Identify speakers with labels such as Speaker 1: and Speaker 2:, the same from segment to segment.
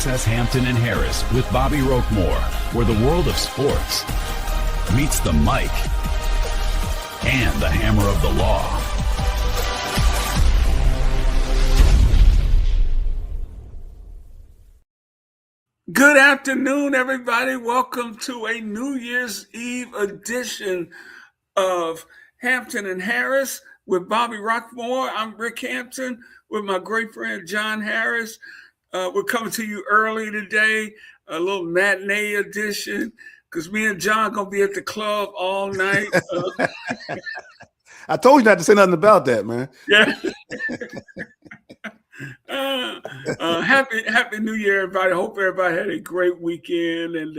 Speaker 1: Access Hampton and Harris with Bobbi Roqumore, where the world of sports meets the mic and the hammer of the law.
Speaker 2: Good afternoon, everybody. Welcome to a New Year's Eve edition of Hampton and Harris with Bobbi Roqumore. I'm Rick Hampton with my great friend John Harris. We're coming to you early today, a little matinee edition, because me and John going to be at the club all night.
Speaker 3: I told you not to say nothing about that, man.
Speaker 2: Yeah. Happy New Year, everybody. Hope everybody had a great weekend, and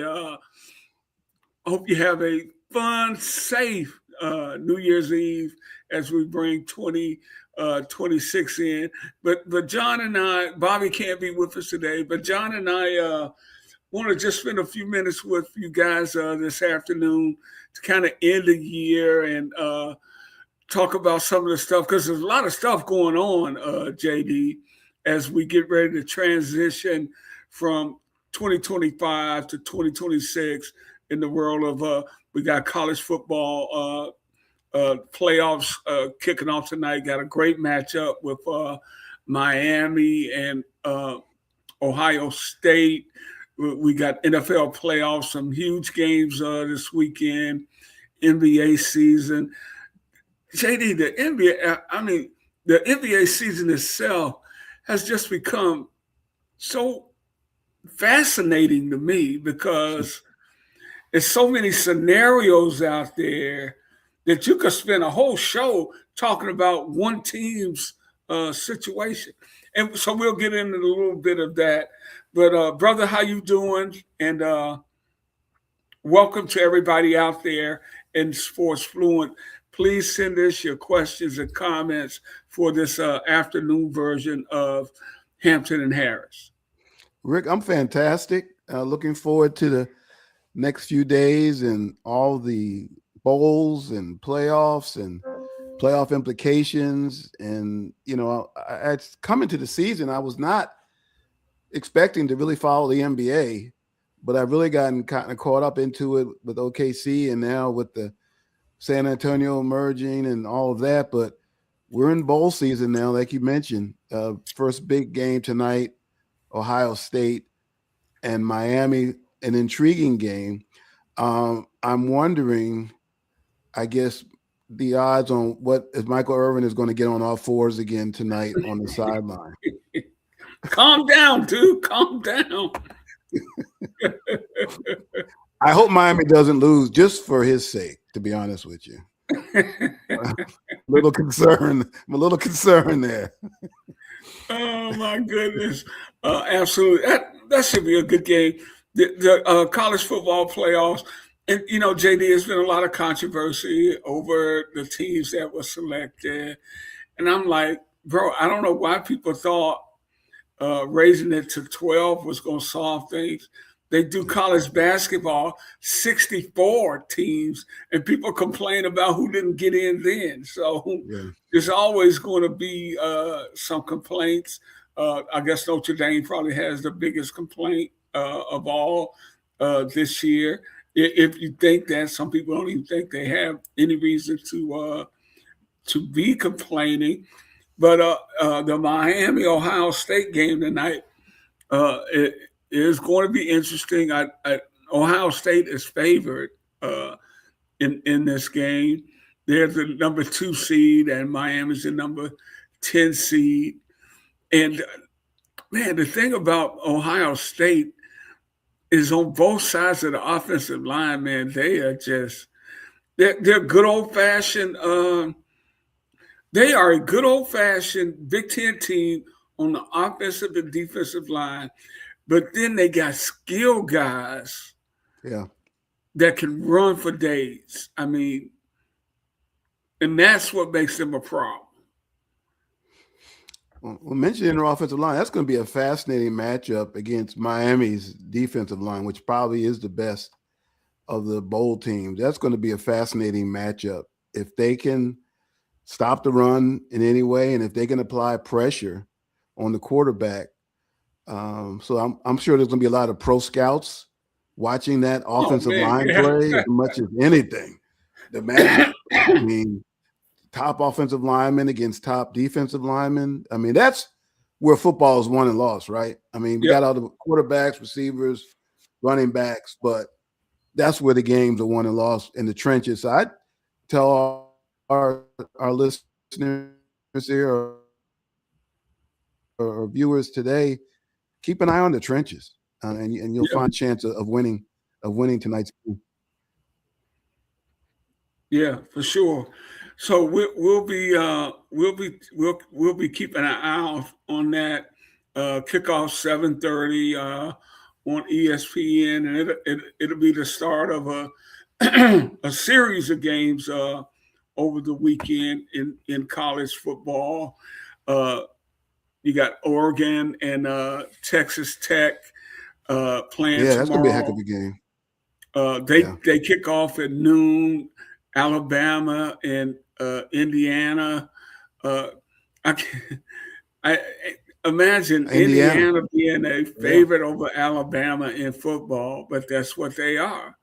Speaker 2: hope you have a fun, safe New Year's Eve as we bring 2026 in. But John and I, Bobbi can't be with us today, but John and I want to just spend a few minutes with you guys this afternoon to kind of end the year and talk about some of the stuff, because there's a lot of stuff going on, JD, as we get ready to transition from 2025 to 2026 in the world of we got college football playoffs kicking off tonight. Got a great matchup with Miami and Ohio State. We got NFL playoffs, some huge games this weekend, NBA season. JD, the NBA season itself has just become so fascinating to me because there's so many scenarios out there that you could spend a whole show talking about one team's situation. And so we'll get into a little bit of that. But brother, how you doing? And welcome to everybody out there in Sports Fluent. Please send us your questions and comments for this afternoon version of Hampton and Harris.
Speaker 3: Rick, I'm fantastic. Looking forward to the next few days and all the bowls and playoffs and playoff implications. And, you know, I coming to the season, I was not expecting to really follow the NBA, but I've really gotten kind of caught up into it with OKC and now with the San Antonio merging and all of that. But we're in bowl season now, like you mentioned. First big game tonight, Ohio State and Miami, an intriguing game. I'm wondering, I guess, the odds on what if Michael Irvin is going to get on all fours again tonight on the sideline.
Speaker 2: Calm down, dude. Calm down.
Speaker 3: I hope Miami doesn't lose just for his sake, to be honest with you. I'm a little concerned there.
Speaker 2: Oh, my goodness. Absolutely. That should be a good game. The college football playoffs. And, you know, JD, there's been a lot of controversy over the teams that were selected. And I'm like, bro, I don't know why people thought raising it to 12 was going to solve things. They do college basketball, 64 teams, and people complain about who didn't get in then. So there's always going to be some complaints. I guess Notre Dame probably has the biggest complaint of all this year. If you think that, some people don't even think they have any reason to be complaining. But the Miami-Ohio State game tonight, it is going to be interesting. Ohio State is favored in this game. They're the number 2 seed, and Miami's the number 10 seed. And, man, the thing about Ohio State is on both sides of the offensive line, man, they are just – they're good old-fashioned they are a good old-fashioned Big Ten team on the offensive and defensive line. But then they got skill guys that can run for days. I mean, and that's what makes them a problem.
Speaker 3: Well, mentioning their offensive line, that's going to be a fascinating matchup against Miami's defensive line, which probably is the best of the bowl teams. That's going to be a fascinating matchup. If they can stop the run in any way, and if they can apply pressure on the quarterback, So I'm sure there's going to be a lot of pro scouts watching that
Speaker 2: Oh
Speaker 3: offensive
Speaker 2: man,
Speaker 3: line
Speaker 2: yeah.
Speaker 3: play as much as anything. The matchup. I mean, top offensive linemen against top defensive linemen. I mean, that's where football is won and lost, right? I mean, we
Speaker 2: Yep.
Speaker 3: got all the quarterbacks, receivers, running backs, but that's where the games are won and lost in the trenches. So I tell our listeners here or viewers today, keep an eye on the trenches, and you'll
Speaker 2: Yeah.
Speaker 3: find a chance of winning tonight's game.
Speaker 2: Yeah, for sure. So we'll be keeping an eye on that kickoff 7:30 on ESPN, and it'll be the start of a a series of games over the weekend in college football. Uh, you got Oregon and Texas Tech playing
Speaker 3: Yeah, that's gonna be a heck of
Speaker 2: tomorrow.
Speaker 3: a game.
Speaker 2: They
Speaker 3: Yeah,
Speaker 2: they kick off at noon. Alabama and Indiana. Uh, I, can't- I imagine
Speaker 3: Indiana.
Speaker 2: Indiana being a
Speaker 3: Yeah,
Speaker 2: favorite over Alabama in football, but that's what they are.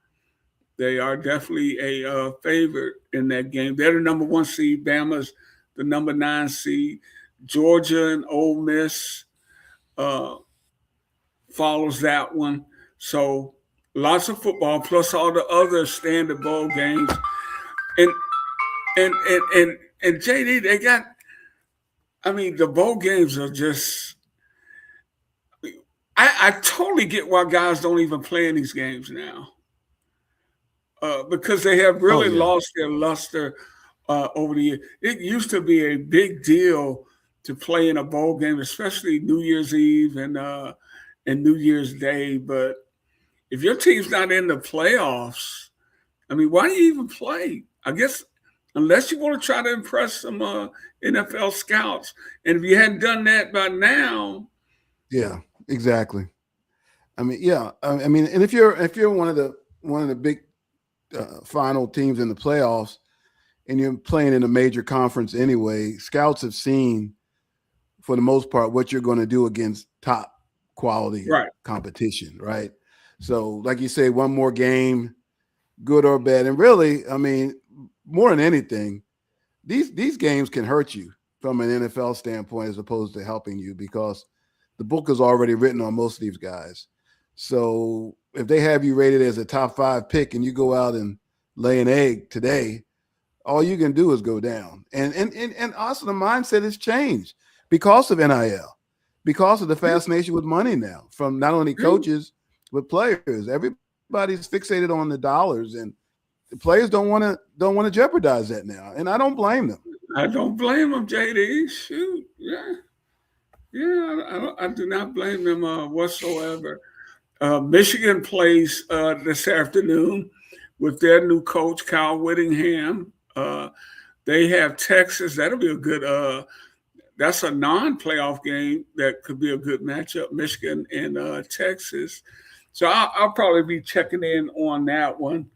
Speaker 2: They are definitely a favorite in that game. They're the number one seed. Bama's the number 9 seed. Georgia and Ole Miss uh, follows that one. So lots of football plus all the other standard bowl games. And and JD, they got. I mean, the bowl games are just. I totally get why guys don't even play in these games now, because they have
Speaker 3: oh
Speaker 2: really
Speaker 3: yeah,
Speaker 2: lost their luster over the years. It used to be a big deal to play in a bowl game, especially New Year's Eve and New Year's Day. But if your team's not in the playoffs, I mean, why do you even play? I guess unless you want to try to impress some NFL scouts, and if you hadn't done that by now,
Speaker 3: yeah, exactly. I mean, yeah, I mean, and if you're one of the big final teams in the playoffs, and you're playing in a major conference anyway, scouts have seen for the most part what you're going to do against top quality
Speaker 2: right?
Speaker 3: competition, right? So, like you say, one more game, good or bad, and really, I mean, more than anything, these games can hurt you from an NFL standpoint as opposed to helping you because the book is already written on most of these guys. So if they have you rated as a top 5 pick and you go out and lay an egg today, all you can do is go down. And also the mindset has changed because of NIL, because of the
Speaker 2: Yeah,
Speaker 3: fascination with money now from not only
Speaker 2: yeah.
Speaker 3: coaches but players. Everybody's fixated on the dollars, and the players don't want to jeopardize that now. And I don't blame them.
Speaker 2: I don't blame them, JD. Shoot, yeah, yeah. I do not blame them whatsoever. Michigan plays this afternoon with their new coach, Kyle Whittingham. They have Texas. That'll be a good. That's a non-playoff game that could be a good matchup. Michigan and Texas. So I'll probably be checking in on that one.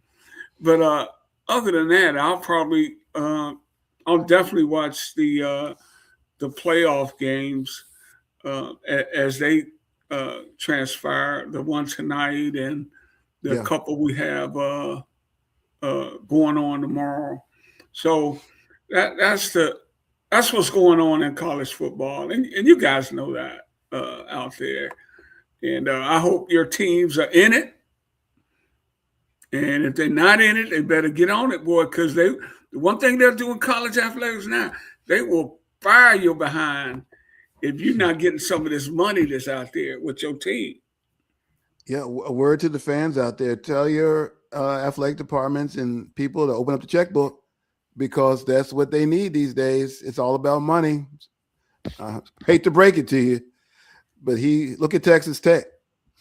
Speaker 2: But other than that, I'll definitely watch the playoff games as they transpire. The one tonight and the
Speaker 3: Yeah.
Speaker 2: couple we have going on tomorrow. So that's what's going on in college football, and you guys know that out there. And I hope your teams are in it. And if they're not in it, they better get on it, boy. Because the one thing they'll do in college athletics now, they will fire your behind if you're not getting some of this money that's out there with your team.
Speaker 3: Yeah, a word to the fans out there. Tell your athletic departments and people to open up the checkbook because that's what they need these days. It's all about money. Hate to break it to you, but look at Texas Tech.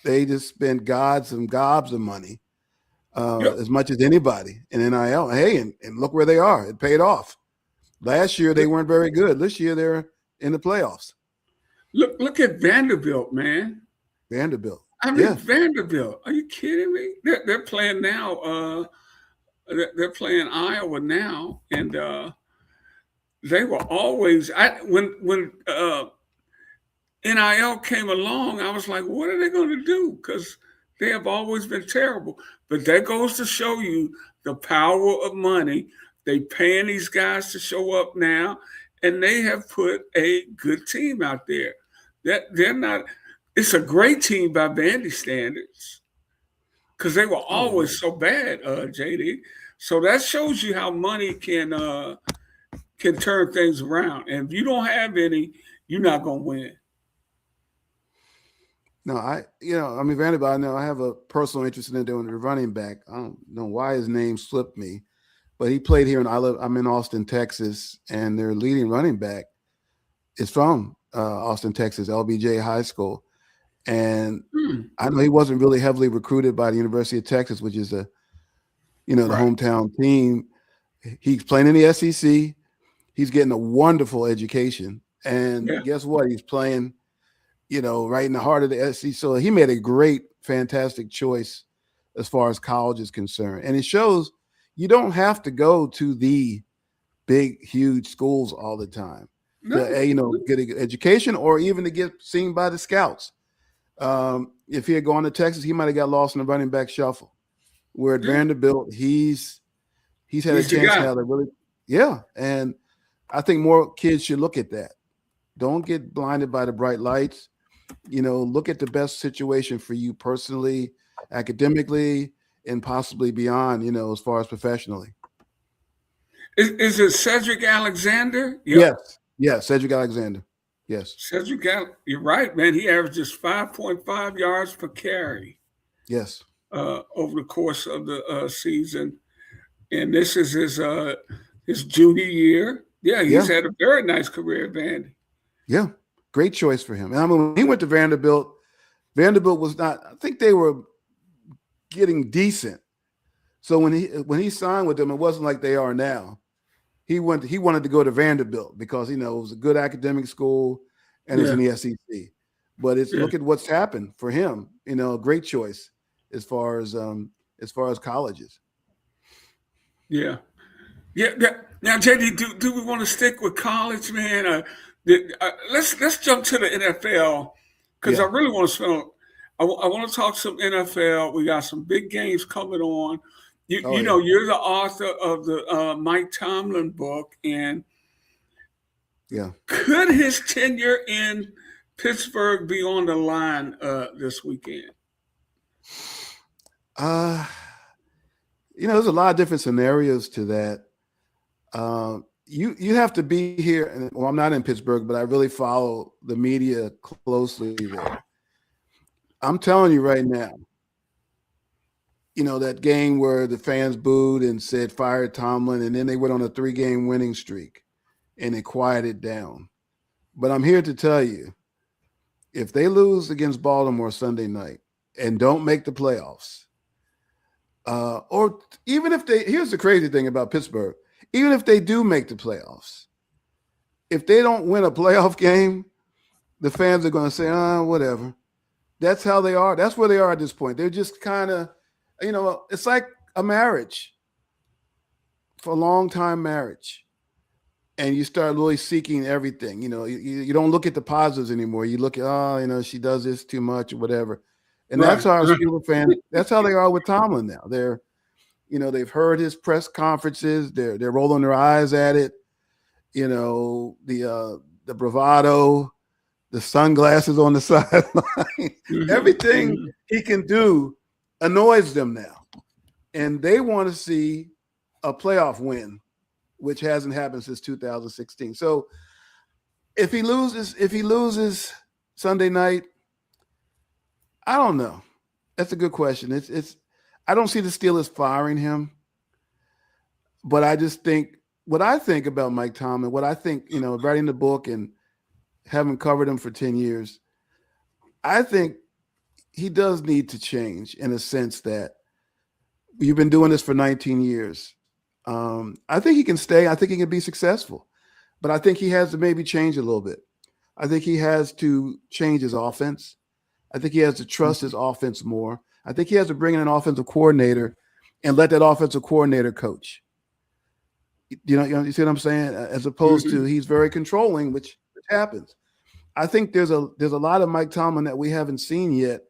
Speaker 3: They just spent some gobs of money,
Speaker 2: Yep.
Speaker 3: as much as anybody in NIL. Hey, and look where they are. It paid off. Last year they weren't very good. This year they're in the playoffs.
Speaker 2: Look at Vanderbilt, man.
Speaker 3: Vanderbilt.
Speaker 2: I mean,
Speaker 3: Yeah.
Speaker 2: Vanderbilt. Are you kidding me? They're playing now. They're playing Iowa now, and they were always. When NIL came along, I was like, what are they going to do? Because they have always been terrible. But that goes to show you the power of money. They paying these guys to show up now, and they have put a good team out there. That they're not. It's a great team by Vandy standards because they were
Speaker 3: Oh yeah.
Speaker 2: always so bad, JD. So that shows you how money can turn things around. And if you don't have any, you're not gonna win.
Speaker 3: No, I mean, Vanderbilt, I know I have a personal interest in doing the running back. I don't know why his name slipped me, but he played here, and I'm in Austin, Texas, and their leading running back is from Austin, Texas, LBJ High School. And I know he wasn't really heavily recruited by the University of Texas, which is the
Speaker 2: Right.
Speaker 3: hometown team. He's playing in the SEC. He's getting a wonderful education.
Speaker 2: Yeah.
Speaker 3: And guess what? He's playing, right in the heart of the SEC. So he made a great, fantastic choice as far as college is concerned. And it shows you don't have to go to the big, huge schools all the time
Speaker 2: No.
Speaker 3: to, get a good education or even to get seen by the scouts. If he had gone to Texas, he might have got lost in the running back shuffle. Where at
Speaker 2: Yeah.
Speaker 3: Vanderbilt, he's had a
Speaker 2: He's the
Speaker 3: chance to
Speaker 2: guy.
Speaker 3: have a really, yeah. And I think more kids should look at that. Don't get blinded by the bright lights. Look at the best situation for you personally, academically, and possibly beyond, as far as professionally.
Speaker 2: Is it Cedric Alexander? Yep.
Speaker 3: Yes. Yes. Cedric Alexander. Yes.
Speaker 2: Cedric you're right, man. He averages 5.5 yards per carry
Speaker 3: Yes.
Speaker 2: over the course of the season. And this is his junior year. Yeah,
Speaker 3: Yeah.
Speaker 2: he's had a very nice career at Vandy.
Speaker 3: Yeah. Great choice for him. And I mean, when he went to Vanderbilt, Vanderbilt was not, I think they were getting decent. So when he signed with them, it wasn't like they are now. He wanted to go to Vanderbilt because it was a good academic school and it's in the SEC. But look at what's happened for him. A great choice as far as colleges.
Speaker 2: Yeah. Yeah. Now, JD, do we want to stick with college, man? Let's jump to the NFL because I
Speaker 3: Yeah.
Speaker 2: really want to spend. I want to talk some NFL. We got some big games coming on.
Speaker 3: Oh, yeah.
Speaker 2: You're the author of the Mike Tomlin book, and
Speaker 3: Yeah.
Speaker 2: could his tenure in Pittsburgh be on the line this weekend?
Speaker 3: There's a lot of different scenarios to that. You have to be here. And, well, I'm not in Pittsburgh, but I really follow the media closely there. I'm telling you right now, that game where the fans booed and said fire Tomlin, and then they went on a 3-game winning streak and it quieted down. But I'm here to tell you, if they lose against Baltimore Sunday night and don't make the playoffs, or even if here's the crazy thing about Pittsburgh, even if they do make the playoffs, if they don't win a playoff game, the fans are going to say, whatever. That's how they are. That's where they are at this point. They're just kind of, it's like a marriage, for a long time marriage. And you start really seeking everything. You don't look at the positives anymore. You look at, she does this too much or whatever. And that's how our Steelers fans, that's how they are with Tomlin now. They're, they've heard his press conferences. They're rolling their eyes at it. The bravado, the sunglasses on the sideline, everything he can do annoys them now. And they want to see a playoff win, which hasn't happened since 2016. So if he loses Sunday night, I don't know. That's a good question. I don't see the Steelers firing him, but I just think what I think about Mike Tomlin, what I think, writing the book and having covered him for 10 years, I think he does need to change in a sense that you've been doing this for 19 years. I think he can stay. I think he can be successful, but I think he has to maybe change a little bit. I think he has to change his offense. I think he has to trust his offense more. I think he has to bring in an offensive coordinator and let that offensive coordinator coach. You see what I'm saying? As opposed to he's very controlling, which happens. I think there's a lot of Mike Tomlin that we haven't seen yet,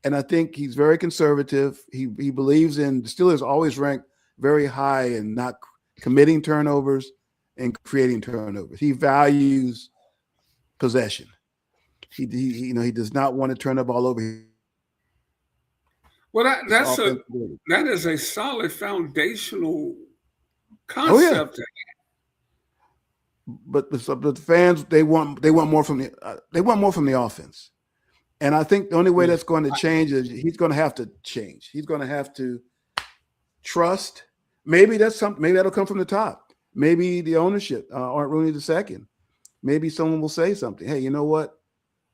Speaker 3: and I think he's very conservative. He believes in the Steelers always rank very high in not committing turnovers and creating turnovers. He values possession. He does not want to turn the ball over.
Speaker 2: Well, that is a solid foundational concept.
Speaker 3: Oh, yeah. But the fans, they want more from the offense, and I think the only way that's going to change is he's going to have to change. He's going to have to trust. Maybe that'll come from the top. Maybe the ownership, Art Rooney II. Maybe someone will say something. Hey, you know what?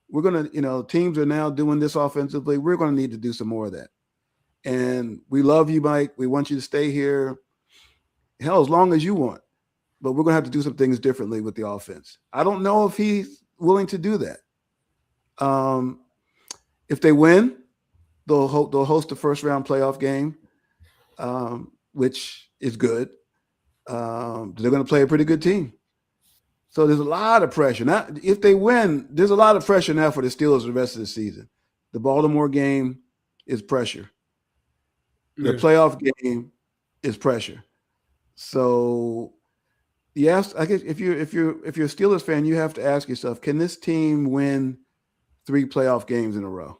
Speaker 3: We're going to, teams are now doing this offensively. We're going to need to do some more of that. And we love you, Mike. We want you to stay here. Hell, as long as you want. But we're going to have to do some things differently with the offense. I don't know if he's willing to do that. If they win, they'll host a first-round playoff game, which is good. They're going to play a pretty good team. So there's a lot of pressure. Now, if they win, there's a lot of pressure now for the Steelers the rest of the season. The Baltimore game is pressure. The playoff game is pressure. So, yes, I guess if you're a Steelers fan, you have to ask yourself, can this team win 3 playoff games in a row?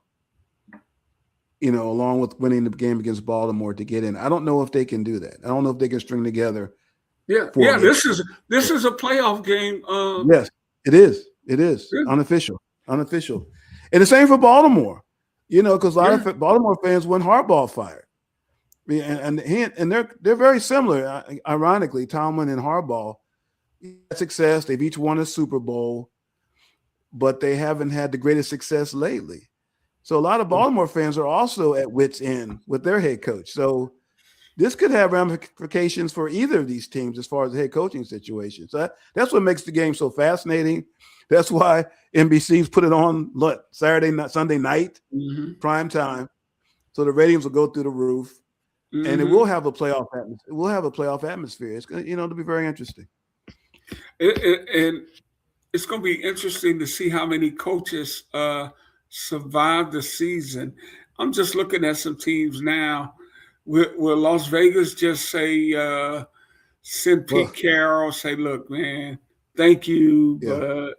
Speaker 3: Along with winning the game against Baltimore to get in. I don't know if they can do that. I don't know if they can string together.
Speaker 2: Yeah. This is a playoff game.
Speaker 3: Yes, it is. It is unofficial. And the same for Baltimore. Because a lot of Baltimore fans want Harbaugh fired. And they're very similar. Ironically, Tomlin and Harbaugh had success. They've each won a Super Bowl, but they haven't had the greatest success lately. So a lot of Baltimore fans are also at wit's end with their head coach. So this could have ramifications for either of these teams as far as the head coaching situation. So that's what makes the game so fascinating. That's why NBC's put it on Sunday night, prime time, so the ratings will go through the roof. And it will have a playoff atmosphere. It will have a playoff atmosphere. It's going to, it'll be very interesting.
Speaker 2: And it's going to be interesting to see how many coaches survive the season. I'm just looking at some teams now. Will Las Vegas just say, send Pete Carroll, say, look, man, thank you, but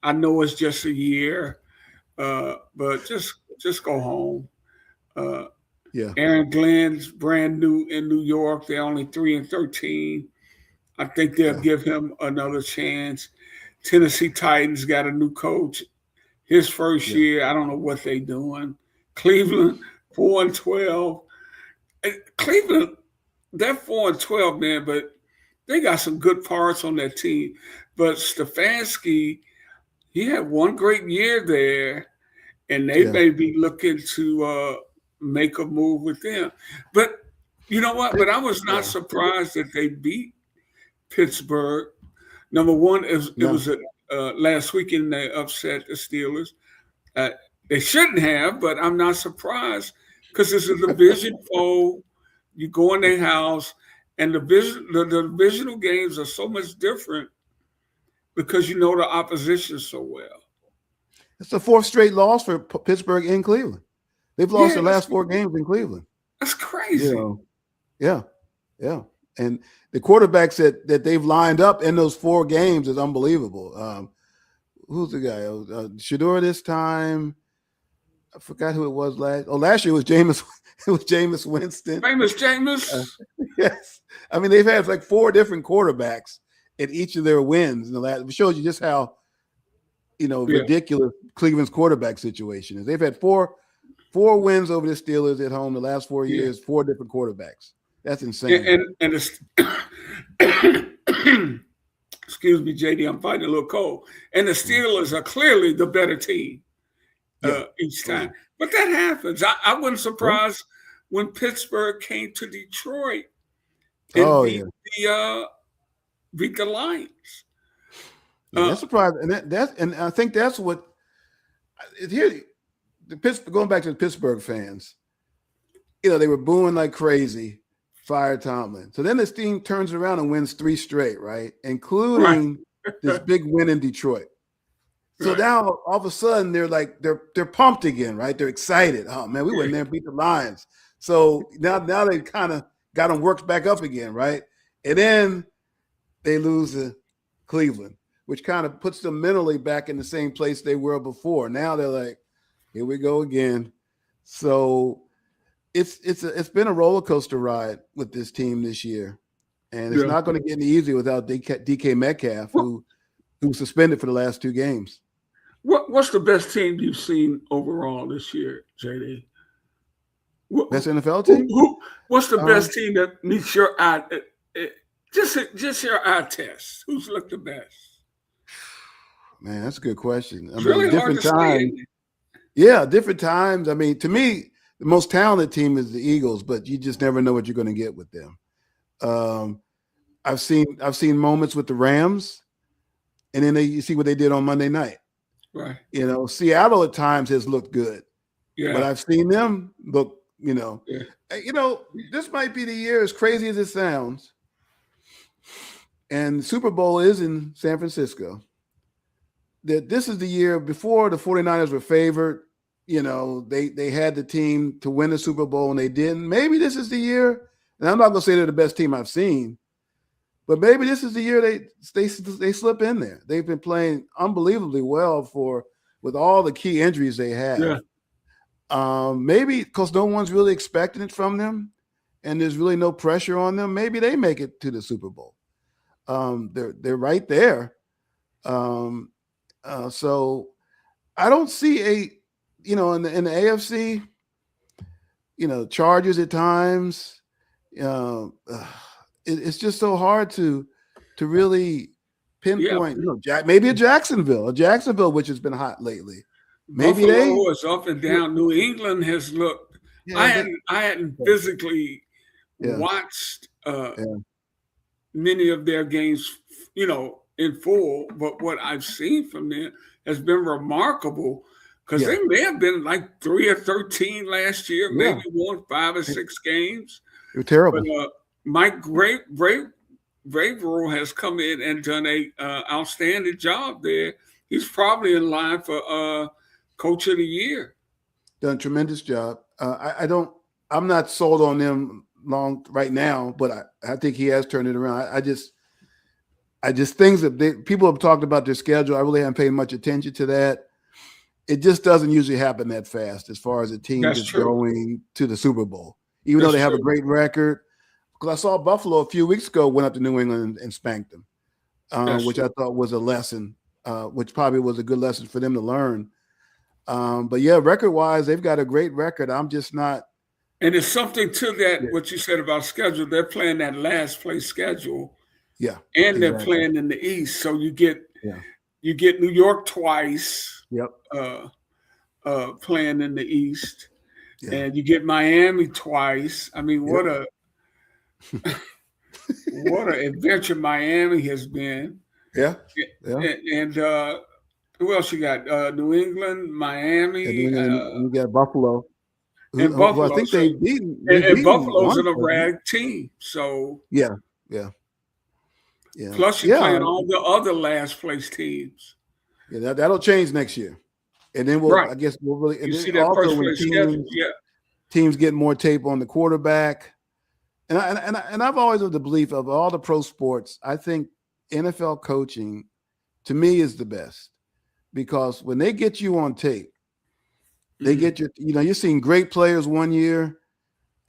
Speaker 2: I know it's just a year, but just go home. Aaron Glenn's brand new in New York. They're only 3-13. I think they'll give him another chance. Tennessee Titans got a new coach. His first year, I don't know what they're doing. Cleveland, 4-12. Cleveland, they're 4-12, man, but they got some good parts on that team. But Stefanski, he had one great year there, and they may be looking to make a move with them. But you know what? But I was not surprised that they beat Pittsburgh. Number one, it was last weekend they upset the Steelers. They shouldn't have, but I'm not surprised because it's a division foe. You go in their house, and the divisional games are so much different because you know the opposition so well.
Speaker 3: It's the 4th straight loss for Pittsburgh in Cleveland. They've lost their last 4 games in Cleveland.
Speaker 2: That's crazy.
Speaker 3: Yeah. And the quarterbacks that they've lined up in those 4 games is unbelievable. Who's the guy? Shador this time. I forgot who it was last. Last year it was Jameis. It was Jameis Winston.
Speaker 2: Famous Jameis.
Speaker 3: Yes. I mean, they've had like 4 different quarterbacks in each of their wins in the last. It shows you just how ridiculous Cleveland's quarterback situation is. They've had 4 wins over the Steelers at home the last 4 years, 4 different quarterbacks. That's insane.
Speaker 2: And excuse me, JD, I'm fighting a little cold. And the Steelers are clearly the better team each time. But that happens. I wasn't surprised when Pittsburgh came to Detroit and beat the Lions.
Speaker 3: That's surprising. And I think that's what here. Going back to the Pittsburgh fans, they were booing like crazy, fire Tomlin. So then this team turns around and wins 3 straight, right? Including this big win in Detroit. So
Speaker 2: Right.
Speaker 3: now all of a sudden they're pumped again, right? They're excited. Oh man, we went in there and beat the Lions. So now they kind of got them worked back up again, right? And then they lose to Cleveland, which kind of puts them mentally back in the same place they were before. Now they're like, here we go again. So it's been a roller coaster ride with this team this year, and it's not going to get any easier without DK Metcalf, who was suspended for the last 2 games.
Speaker 2: What's the best team you've seen overall this year, JD?
Speaker 3: Best NFL team?
Speaker 2: What's the best team that meets your eye? Just your eye test. Who's looked the best?
Speaker 3: Man, that's a good question. I
Speaker 2: It's
Speaker 3: mean,
Speaker 2: really
Speaker 3: different
Speaker 2: hard to
Speaker 3: times.
Speaker 2: say, isn't it?
Speaker 3: Yeah, different times. I mean, to me, the most talented team is the Eagles, but you just never know what you're going to get with them. I've seen moments with the Rams, and then you see what they did on Monday night.
Speaker 2: Right.
Speaker 3: You know, Seattle at times has looked good,
Speaker 2: Yeah.
Speaker 3: but I've seen them look.
Speaker 2: Yeah.
Speaker 3: You know, this might be the year, as crazy as it sounds, and the Super Bowl is in San Francisco, that this is the year before the 49ers were favored. You know, they had the team to win the Super Bowl and they didn't. Maybe this is the year, and I'm not going to say they're the best team I've seen, but maybe this is the year they slip in there. They've been playing unbelievably well with all the key injuries they have.
Speaker 2: Yeah.
Speaker 3: Maybe because no one's really expecting it from them, and there's really no pressure on them. Maybe they make it to the Super Bowl. They're right there. So I don't see in the AFC, Chargers at times. It's just so hard to really pinpoint. Maybe a Jacksonville, which has been hot lately. Maybe
Speaker 2: Buffalo is up and down. New England has looked. I hadn't physically watched many of their games, in full, but what I've seen from them has been remarkable, because they may have been like 3 or 13 last year, maybe won 5 or 6 games.
Speaker 3: They're terrible.
Speaker 2: But Mike Vrabel has come in and done a outstanding job there. He's probably in line for Coach of the Year.
Speaker 3: Done a tremendous job. I'm not sold on them long right now, but I think he has turned it around. I just things that people have talked about their schedule. I really haven't paid much attention to that. It just doesn't usually happen that fast as far as a team is going to the Super Bowl, even though they have a great record. Because I saw Buffalo a few weeks ago went up to New England and spanked them, which I thought was a lesson, which probably was a good lesson for them to learn. But yeah, record-wise, they've got a great record. I'm just not.
Speaker 2: And there's something to that, what you said about schedule. They're playing that last place schedule.
Speaker 3: Yeah.
Speaker 2: And they're playing in the East. So you get New York twice.
Speaker 3: Yep.
Speaker 2: Playing in the East. Yeah. And you get Miami twice. I mean, what an adventure Miami has been.
Speaker 3: Yeah.
Speaker 2: And who else you got? New England, Miami.
Speaker 3: You got Buffalo.
Speaker 2: And Buffalo.
Speaker 3: I think they beat.
Speaker 2: And Buffalo's in a rag team. So
Speaker 3: yeah.
Speaker 2: Plus you're playing all the other last place teams.
Speaker 3: Yeah, that'll change next year. And then I guess we'll really. And
Speaker 2: you
Speaker 3: then
Speaker 2: see that
Speaker 3: also
Speaker 2: first
Speaker 3: when
Speaker 2: place schedule. Yeah.
Speaker 3: Teams get more tape on the quarterback. And I've always had the belief of all the pro sports, I think NFL coaching, to me, is the best. Because when they get you on tape, they get you're seeing great players one year,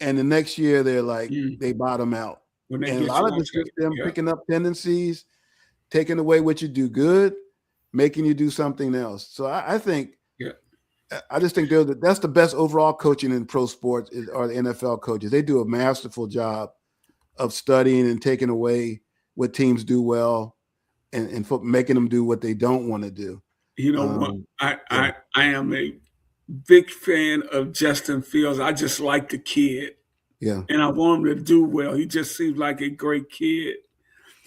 Speaker 3: and the next year they're like, they bottom out. And a lot of it's just them picking up tendencies, taking away what you do good, making you do something else. So I think, I just think that's the best overall coaching in pro sports are the NFL coaches. They do a masterful job of studying and taking away what teams do well and making them do what they don't want to do.
Speaker 2: I am a big fan of Justin Fields. I just like the kid.
Speaker 3: Yeah.
Speaker 2: And I want him to do well. He just seems like a great kid.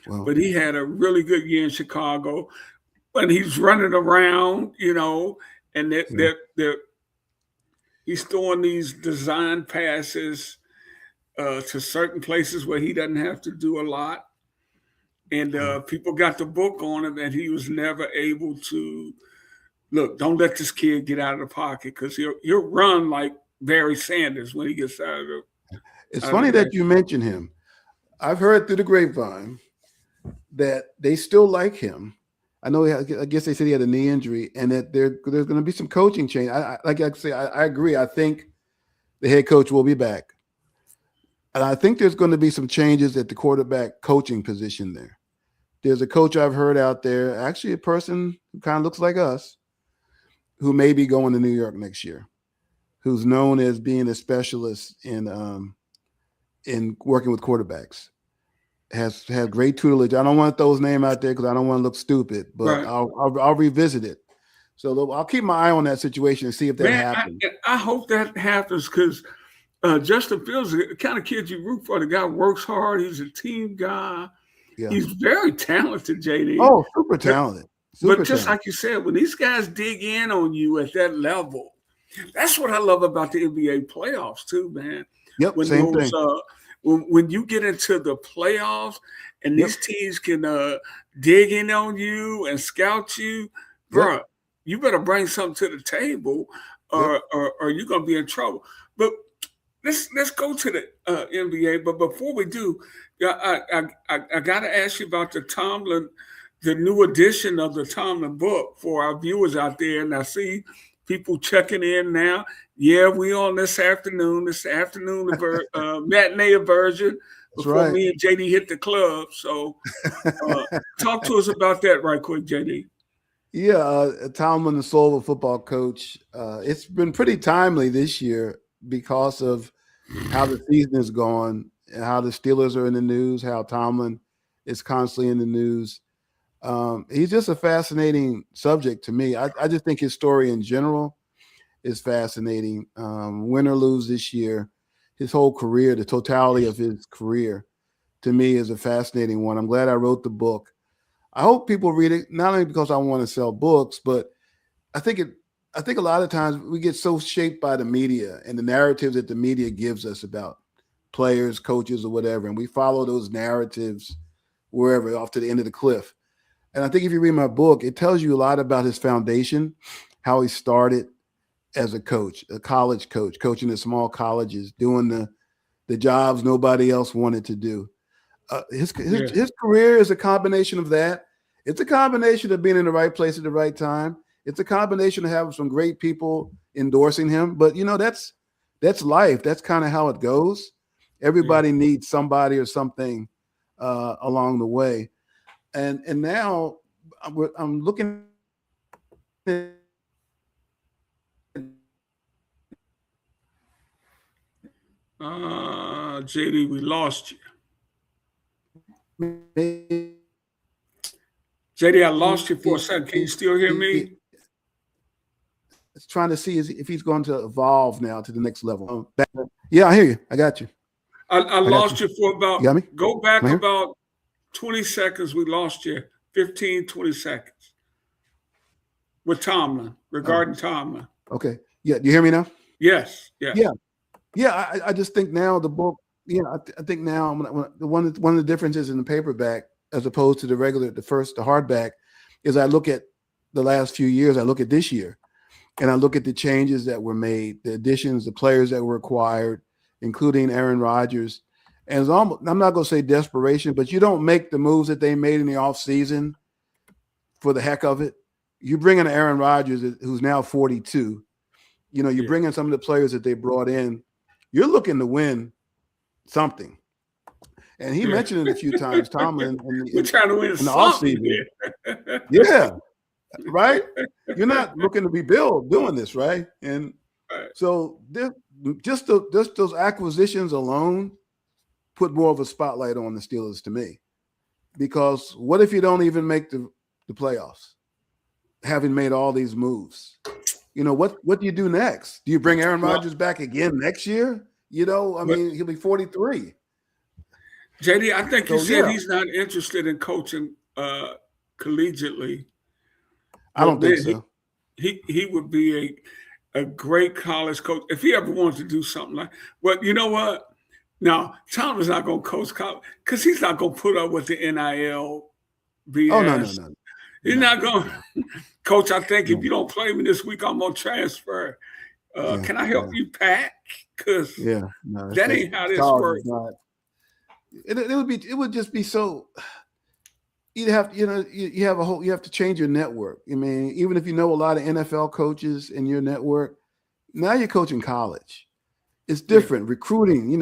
Speaker 3: Wow.
Speaker 2: But he had a really good year in Chicago. But he's running around, and he's throwing these design passes to certain places where he doesn't have to do a lot. And people got the book on him, and he was never able to look, don't let this kid get out of the pocket because he'll run like Barry Sanders when he gets out of
Speaker 3: It's funny that you mention him. I've heard through the grapevine that they still like him. I know. I guess they said he had a knee injury, and that there's going to be some coaching change. Like I say, I agree. I think the head coach will be back, and I think there's going to be some changes at the quarterback coaching position there. There's a coach I've heard out there, actually a person who kind of looks like us, who may be going to New York next year, who's known as being a specialist in working with quarterbacks. Has great tutelage. I don't want to throw his name out there because I don't want to look stupid, but right. I'll revisit it. So I'll keep my eye on that situation and see if that happens.
Speaker 2: I hope that happens because Justin Fields is the kind of kid you root for. The guy works hard. He's a team guy. Yeah. He's very talented, JD.
Speaker 3: Oh, super talented.
Speaker 2: But just like you said, when these guys dig in on you at that level, that's what I love about the NBA playoffs too, man.
Speaker 3: Yep, same thing.
Speaker 2: When you get into the playoffs and these teams can dig in on you and scout you, bro, you better bring something to the table or you're going to be in trouble. But let's go to the NBA. But before we do, I got to ask you about the new edition of the Tomlin book for our viewers out there. And I see people checking in now. Yeah, we on this afternoon matinee version before me and JD hit the club. So talk to us about that right quick, JD.
Speaker 3: Yeah, Tomlin, the soul of a football coach. It's been pretty timely this year because of how the season is going and how the Steelers are in the news, how Tomlin is constantly in the news. He's just a fascinating subject to me. I just think his story in general is fascinating. Win or lose this year, his whole career, the totality of his career, to me is a fascinating one. I'm glad I wrote the book. I hope people read it, not only because I want to sell books, but I think a lot of times we get so shaped by the media and the narratives that the media gives us about players, coaches, or whatever, and we follow those narratives wherever, off to the end of the cliff. And I think if you read my book, it tells you a lot about his foundation, how he started as a coach, a college coach, coaching at small colleges, doing the jobs nobody else wanted to do. His career is a combination of that. It's a combination of being in the right place at the right time. It's a combination of having some great people endorsing him. But, that's life. That's kind of how it goes. Everybody needs somebody or something along the way. And now I'm looking at
Speaker 2: JD, we lost you. JD, I lost you for a second. Can you still hear me?
Speaker 3: It's trying to see if he's going to evolve now to the next level. Yeah, I hear you. I got you.
Speaker 2: I lost you for about,
Speaker 3: you got me?
Speaker 2: Go back about 20 seconds. We lost you. 15, 20 seconds. With Tomlin, regarding Tomlin.
Speaker 3: Okay. Yeah. Do you hear me now?
Speaker 2: Yes. Yeah.
Speaker 3: Yeah. Yeah. I just think now the book, I think now one of the differences in the paperback as opposed to the hardback is I look at the last few years, I look at this year, and I look at the changes that were made, the additions, the players that were acquired, including Aaron Rodgers. And it's almost, I'm not going to say desperation, but you don't make the moves that they made in the offseason for the heck of it. You bring in Aaron Rodgers, who's now 42. You bring in some of the players that they brought in. You're looking to win something. And he mentioned it a few times, Tomlin.
Speaker 2: We're trying to win in the offseason.
Speaker 3: Yeah, right? You're not looking to be Bill doing this, right? And so just those acquisitions alone put more of a spotlight on the Steelers to me. Because what if you don't even make the playoffs, having made all these moves? What do you do next? Do you bring Aaron Rodgers back again next year? He'll be 43.
Speaker 2: JD, I think he said he's not interested in coaching collegiately.
Speaker 3: I don't think so.
Speaker 2: He would be a great college coach if he ever wanted to do something like. Well, you know what? Now, Tomlin's not going to coach college because he's not going to put up with the NIL BS.
Speaker 3: Oh no.
Speaker 2: He's not going Coach, I think
Speaker 3: Yeah.
Speaker 2: if you don't play me this week, I'm gonna transfer.
Speaker 3: Yeah.
Speaker 2: Can I help you pack? Because
Speaker 3: Yeah. No,
Speaker 2: that ain't how this
Speaker 3: college
Speaker 2: works.
Speaker 3: is not. It would just be so. You'd have, you have to change your network. I mean, even if you know a lot of NFL coaches in your network, now you're coaching college. It's different. Recruiting, you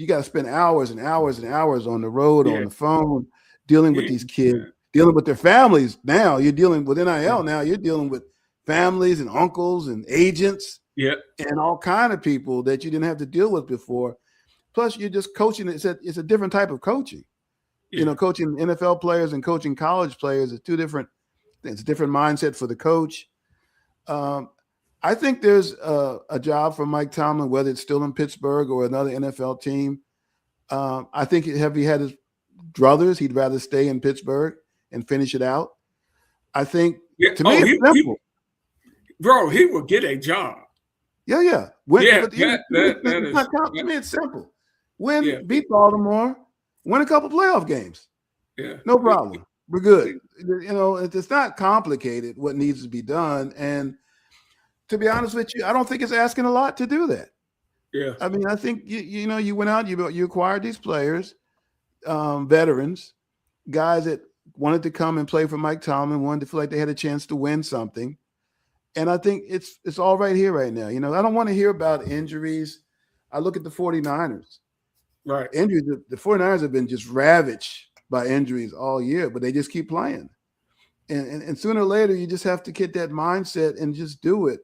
Speaker 3: got to spend hours and hours and hours on the road, on the phone, dealing with these kids, dealing with their families. Now you're dealing with NIL. Now you're dealing with families and uncles and agents and all kind of people that you didn't have to deal with before. Plus, you're just coaching. It's a different type of coaching. Coaching NFL players and coaching college players is two different things. It's a different mindset for the coach. I think there's a job for Mike Tomlin, whether it's still in Pittsburgh or another NFL team. I think if he had his druthers, he'd rather stay in Pittsburgh and finish it out. I think, to me, it's simple.
Speaker 2: He will get a job.
Speaker 3: Yeah. To me, it's simple. Beat Baltimore, win a couple playoff games.
Speaker 2: Yeah.
Speaker 3: No problem. We're good. It's not complicated what needs to be done. And to be honest with you, I don't think it's asking a lot to do that.
Speaker 2: Yeah.
Speaker 3: I mean, I think, you went out, you acquired these players, veterans, guys that wanted to come and play for Mike Tomlin, wanted to feel like they had a chance to win something. And I think it's all right here right now. I don't want to hear about injuries. I look at the 49ers.
Speaker 2: Right.
Speaker 3: Injuries, the 49ers have been just ravaged by injuries all year, but they just keep playing. And sooner or later, you just have to get that mindset and just do it.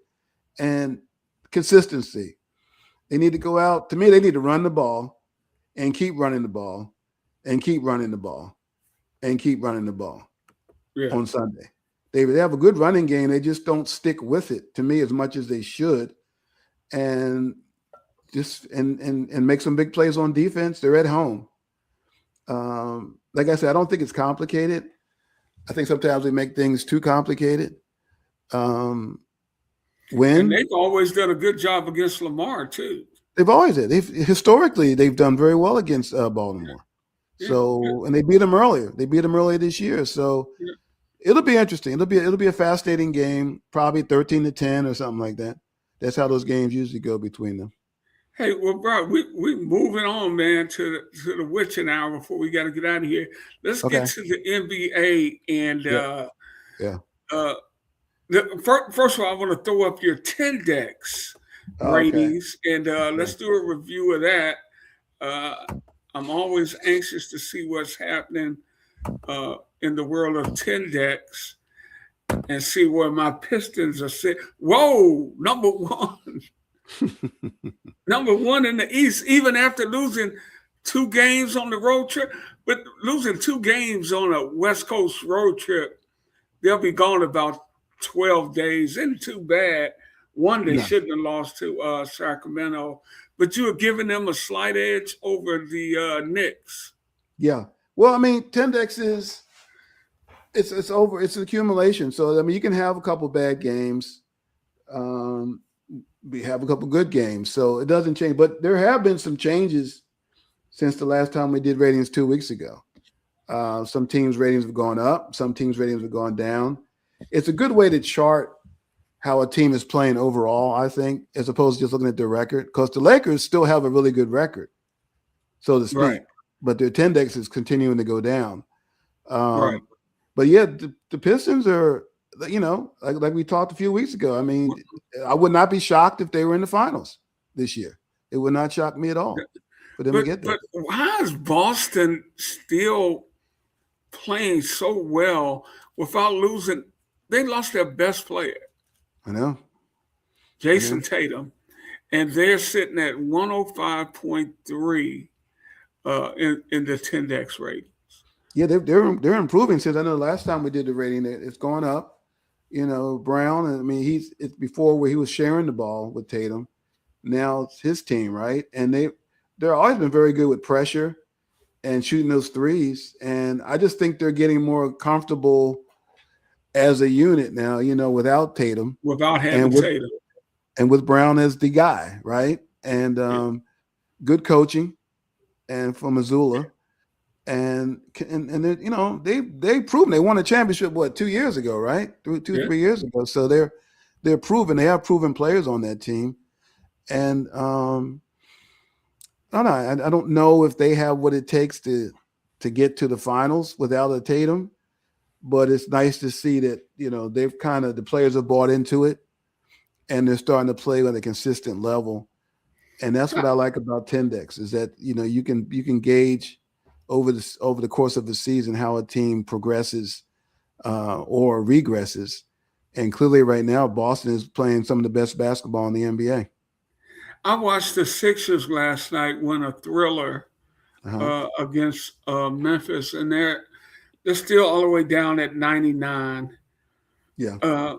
Speaker 3: And consistency. They need to go out. To me, they need to run the ball and keep running the ball and keep running the ball and keep running the ball on Sunday. They have a good running game. They just don't stick with it, to me, as much as they should. And just and make some big plays on defense. They're at home. Like I said, I don't think it's complicated. I think sometimes we make things too complicated. And
Speaker 2: they've always done a good job against Lamar too.
Speaker 3: They've always did. Historically they've done very well against Baltimore. And they beat them earlier. They beat them earlier this year. So it'll be interesting. It'll be a fascinating game. Probably 13-10 or something like that. That's how those games usually go between them.
Speaker 2: Hey, well, bro, we moving on, man, to the witching hour before we got to get out of here. Let's get to the NBA and first of all, I want to throw up your 10Dex ratings, and let's do a review of that. I'm always anxious to see what's happening in the world of 10Dex and see where my Pistons are sitting. Whoa, number one. Number one in the East, even after losing 2 games on the road trip, but losing 2 games on a West Coast road trip, they'll be gone about 12 days. Isn't too bad. One, they shouldn't have lost to Sacramento, but you were giving them a slight edge over the Knicks. Yeah.
Speaker 3: Well, I mean, 10Dex it's over. It's an accumulation. So, I mean, you can have a couple bad games. We have a couple good games, so it doesn't change. But there have been some changes since the last time we did ratings 2 weeks ago. Some teams' ratings have gone up. Some teams' ratings have gone down. It's a good way to chart how a team is playing overall, I think, as opposed to just looking at their record. Because the Lakers still have a really good record, so to speak. Right. But their 10Dex is continuing to go down.
Speaker 2: Right.
Speaker 3: But, yeah, the Pistons are – like we talked a few weeks ago. I mean, I would not be shocked if they were in the finals this year. It would not shock me at all for them to get there.
Speaker 2: But why is Boston still playing so well without losing? They lost their best player.
Speaker 3: I know.
Speaker 2: Jason Tatum. And they're sitting at 105.3 in the 10Dex rating.
Speaker 3: Yeah, they're improving since I know the last time we did the rating. It's gone up. Brown, I mean, it's before where he was sharing the ball with Tatum. Now it's his team, right? And they're always been very good with pressure and shooting those threes. And I just think they're getting more comfortable as a unit now, without Tatum.
Speaker 2: Without having Tatum.
Speaker 3: And with Brown as the guy, right? And good coaching and from Mazzulla. and they're, they've proven they won a championship 2 years ago, right?
Speaker 2: Yeah.
Speaker 3: 3 years ago. So they're proven. They have proven players on that team, and I don't know. I don't know if they have what it takes to get to the finals without a Tatum, but it's nice to see that they've the players have bought into it, and they're starting to play at a consistent level. And that's what I like about Tendex is that you can gauge over the course of the season how a team progresses or regresses. And clearly, right now, Boston is playing some of the best basketball in the NBA.
Speaker 2: I watched the Sixers last night win a thriller against Memphis, and they're still all the way down at 99.
Speaker 3: Yeah.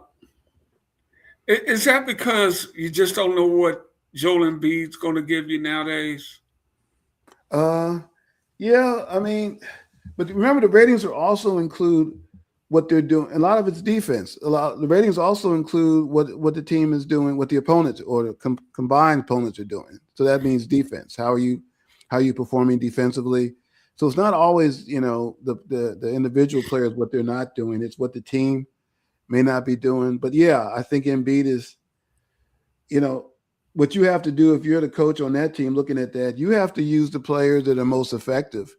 Speaker 2: Is that because you just don't know what Joel Embiid's going to give you nowadays?
Speaker 3: Yeah. I mean, but remember the ratings are also include what they're doing. A lot of it's defense. The ratings also include what the team is doing, what the opponents or the combined opponents are doing. So that means defense. How are you performing defensively? So it's not always the individual players what they're not doing. It's what the team may not be doing. But yeah, I think Embiid is, what you have to do if you're the coach on that team looking at that, you have to use the players that are most effective.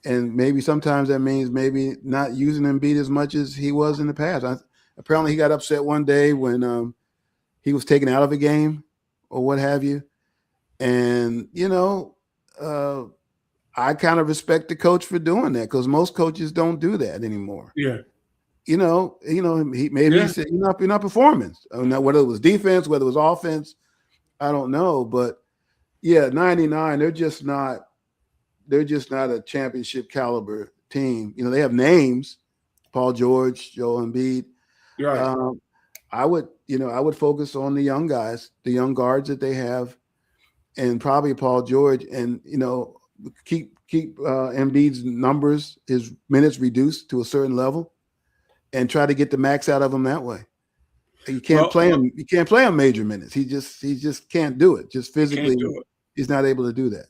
Speaker 3: And maybe sometimes that means maybe not using Embiid as much as he was in the past. Apparently he got upset one day when he was taken out of a game or what have you. And, I kind of respect the coach for doing that because most coaches don't do that anymore.
Speaker 2: Yeah.
Speaker 3: He said, you're not performing. Now, whether it was defense, whether it was offense, I don't know. But yeah, 99, they're just not a championship caliber team. They have names, Paul George, Joel Embiid.
Speaker 2: Right.
Speaker 3: I would focus on the young guys, the young guards that they have, and probably Paul George, and keep Embiid's numbers, his minutes reduced to a certain level, and try to get the max out of him that way. You can't play him. You can't play him major minutes. He just can't do it. Just physically, he's not able to do that.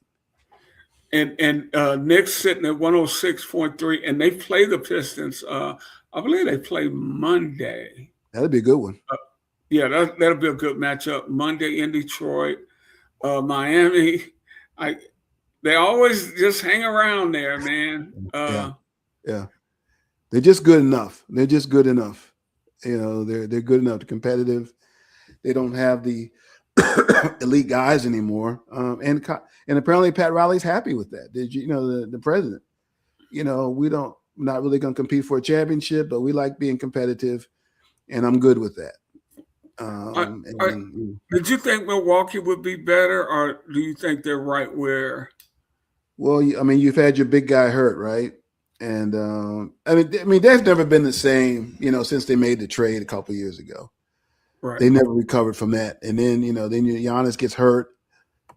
Speaker 2: And Knicks sitting at 106.3, and they play the Pistons. I believe they play Monday.
Speaker 3: That'd be a good one.
Speaker 2: Yeah, that'll be a good matchup. Monday in Detroit, Miami. They always just hang around there, man.
Speaker 3: Yeah. They're just good enough. They're just good enough. They're good enough. They're competitive. They don't have the elite guys anymore. And apparently Pat Riley's happy with that. The president. We're not really going to compete for a championship, but we like being competitive, and I'm good with that.
Speaker 2: Did you think Milwaukee would be better, or do you think they're right where?
Speaker 3: Well, you've had your big guy hurt, right? And they've never been the same, since they made the trade a couple of years ago.
Speaker 2: Right.
Speaker 3: They never recovered from that. And then, Giannis gets hurt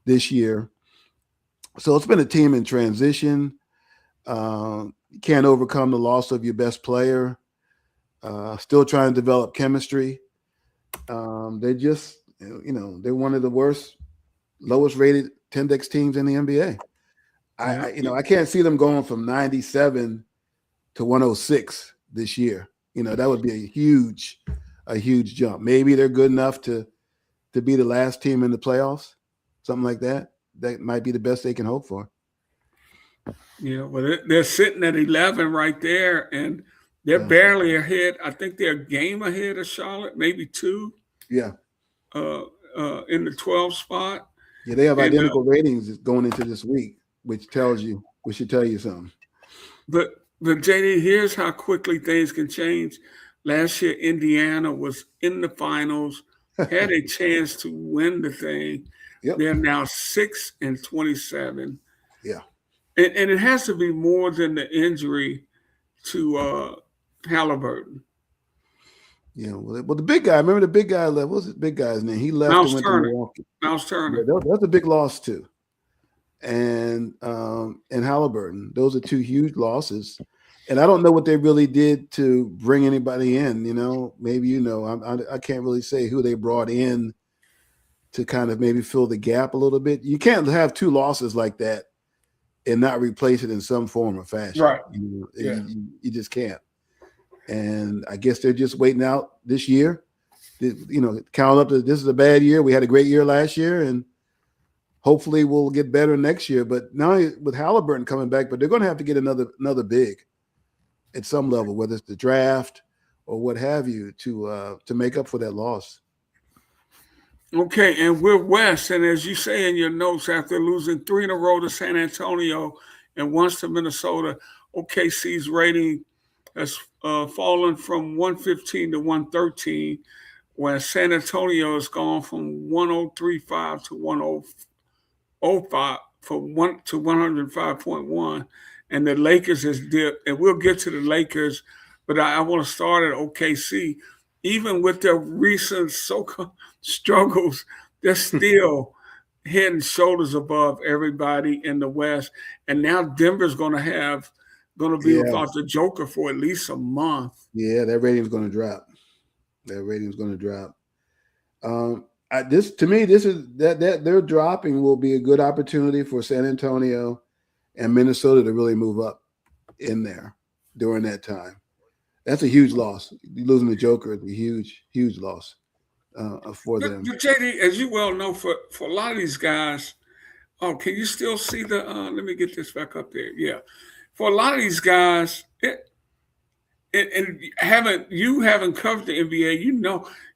Speaker 3: this year. So it's been a team in transition. Can't overcome the loss of your best player. Still trying to develop chemistry. They just, they're one of the lowest rated Tendex teams in the NBA. I can't see them going from 97 to 106 this year. That would be a huge jump. Maybe they're good enough to be the last team in the playoffs, something like that. That might be the best they can hope for.
Speaker 2: Yeah, well, they're sitting at 11 right there, and they're barely ahead. I think they're a game ahead of Charlotte, maybe two.
Speaker 3: Yeah.
Speaker 2: In the 12th spot.
Speaker 3: Yeah, they have identical ratings going into this week, which should tell you something.
Speaker 2: But JD, here's how quickly things can change. Last year, Indiana was in the finals, had a chance to win the thing. Yep. They're now 6-27.
Speaker 3: Yeah.
Speaker 2: And it has to be more than the injury to Halliburton.
Speaker 3: Yeah, well, the big guy. Remember the big guy left. What was the big guy's name? He left and went to Milwaukee.
Speaker 2: Miles Turner.
Speaker 3: Yeah, that's a big loss too. And Halliburton. Those are two huge losses. And I don't know what they really did to bring anybody in. Maybe I can't really say who they brought in to kind of maybe fill the gap a little bit. You can't have two losses like that and not replace it in some form or fashion.
Speaker 2: Right. Yeah.
Speaker 3: You just can't. And I guess they're just waiting out this year. Count up that this is a bad year. We had a great year last year, and hopefully we'll get better next year. But now with Halliburton coming back, but they're going to have to get another big at some level, whether it's the draft or what have you, to make up for that loss.
Speaker 2: Okay, and we're West, and as you say in your notes, after losing 3 in a row to San Antonio and once to Minnesota, OKC's rating has fallen from 115 to 113, whereas San Antonio has gone from 1035 to 105 from 1 to 105.1, and the Lakers has dipped. And we'll get to the Lakers, but I want to start at OKC. Even with their recent so-called struggles, they're still head and shoulders above everybody in the West. And now Denver's going to be without the Joker for at least a month.
Speaker 3: Yeah, that rating's going to drop. This is that their dropping will be a good opportunity for San Antonio and Minnesota to really move up in there during that time. That's a huge loss. Losing the Joker is a huge, huge loss for them.
Speaker 2: But JD, as you well know, for a lot of these guys, can you still see the? Let me get this back up there. Yeah, for a lot of these guys, and having covered the NBA,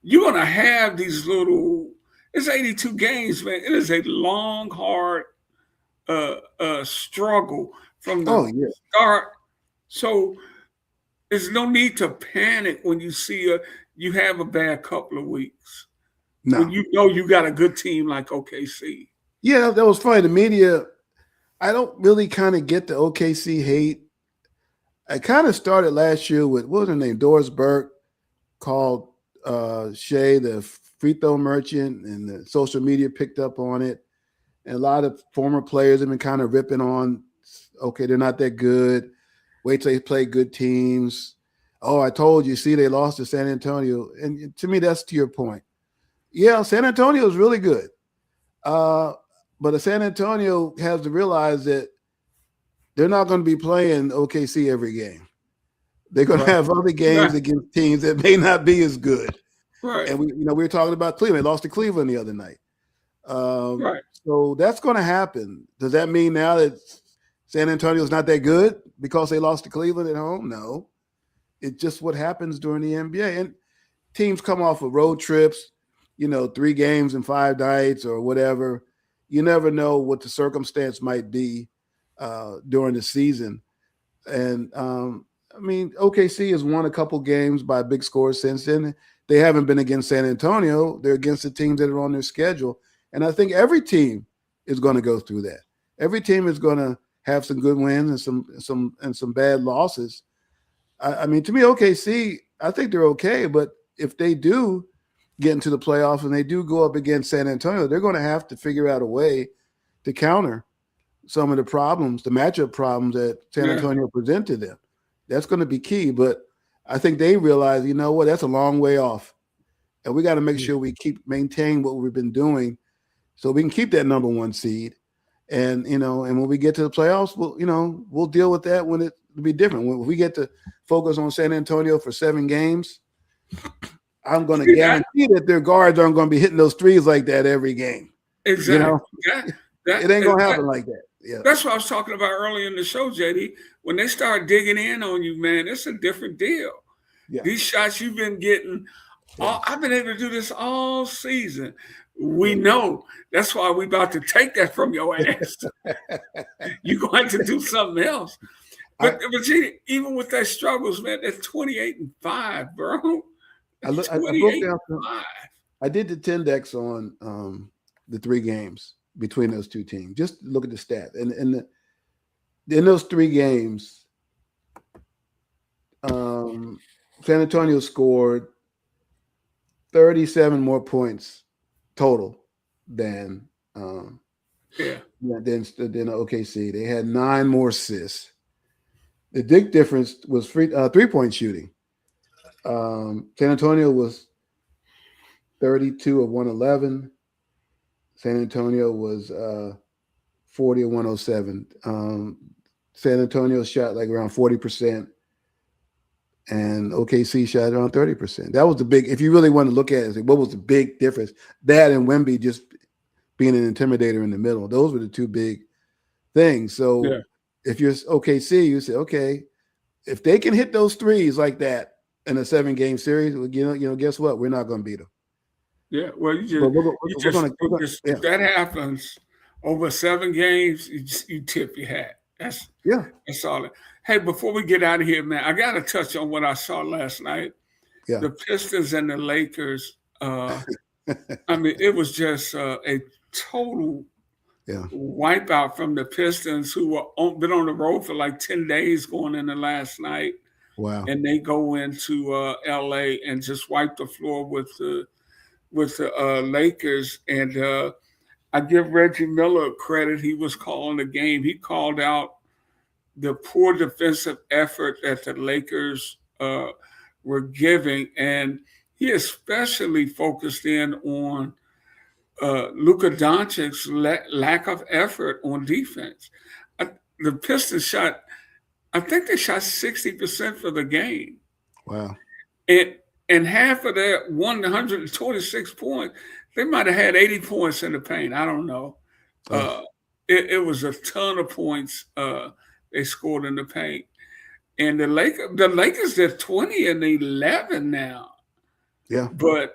Speaker 2: you're gonna have these little. It's 82 games, man. It is a long, hard struggle from the start. So there's no need to panic when you see you have a bad couple of weeks. No. When you got a good team like OKC.
Speaker 3: Yeah, that was funny. The media, I don't really kind of get the OKC hate. I kind of started last year with, what was her name? Doris Burke called Shea the free throw merchant, and the social media picked up on it. And a lot of former players have been kind of ripping on, okay, they're not that good. Wait till they play good teams. Oh, I told you, see, they lost to San Antonio. And to me, that's to your point. Yeah, San Antonio is really good. But San Antonio has to realize that they're not going to be playing OKC every game. They're going to have other games against teams that may not be as good.
Speaker 2: Right.
Speaker 3: And we were talking about Cleveland. They lost to Cleveland the other night. So that's going to happen. Does that mean now that San Antonio is not that good because they lost to Cleveland at home? No. It's just what happens during the NBA. And teams come off of road trips, 3 games in 5 nights or whatever. You never know what the circumstance might be during the season. And, OKC has won a couple games by big scores since then. They haven't been against San Antonio. They're against the teams that are on their schedule. And I think every team is going to go through that. Every team is going to have some good wins and some bad losses. To me, OKC, I think they're okay. But if they do get into the playoffs and they do go up against San Antonio, they're going to have to figure out a way to counter some of the problems, the matchup problems that San Antonio present to them. That's going to be key. But I think they realize, that's a long way off. And we got to make sure we maintain what we've been doing so we can keep that number 1 seed. And, and when we get to the playoffs, we'll deal with that when it'll be different. When we get to focus on San Antonio for 7 games, I'm going to guarantee that their guards aren't going to be hitting those threes like that every game.
Speaker 2: Exactly.
Speaker 3: It ain't going to happen like that. Yeah.
Speaker 2: That's what I was talking about earlier in the show, JD. When they start digging in on you, man, it's a different deal. Yeah. These shots you've been getting, I've been able to do this all season. We know. That's why we're about to take that from your ass. You're going to do something else. But JD, even with their struggles, man, they're 28-5, bro.
Speaker 3: I broke down. I did the Tendex on the 3 games between those 2 teams. Just look at the stat. And in those 3 games, San Antonio scored 37 more points total than OKC. They had 9 more assists. The big difference was 3-point shooting. San Antonio was 32 of 111. San Antonio was 40 or 107. San Antonio shot like around 40%, and OKC shot around 30%. That was the big. If you really want to look at it, say, what was the big difference? That and Wemby just being an intimidator in the middle. Those were the two big things. So if you're OKC, you say, okay, if they can hit those threes like that in a 7-game series, guess what? We're not going to beat them.
Speaker 2: Yeah, well, if that happens over 7 games, you tip your hat. That's all. Hey, before we get out of here, man, I got to touch on what I saw last night. Yeah. The Pistons and the Lakers. I mean, it was just a total wipeout from the Pistons, who been on the road for like 10 days going into last night.
Speaker 3: Wow!
Speaker 2: And they go into L.A. and just wipe the floor with the Lakers. And I give Reggie Miller credit. He was calling the game. He called out the poor defensive effort that the Lakers were giving, and he especially focused in on Luka Doncic's lack of effort on defense. The Pistons shot, I think they shot 60% for the game.
Speaker 3: Wow.
Speaker 2: And half of that 126 points, they might have had 80 points in the paint. I don't know. It was a ton of points they scored in the paint. And the Lakers, they're 20-11 now.
Speaker 3: Yeah.
Speaker 2: But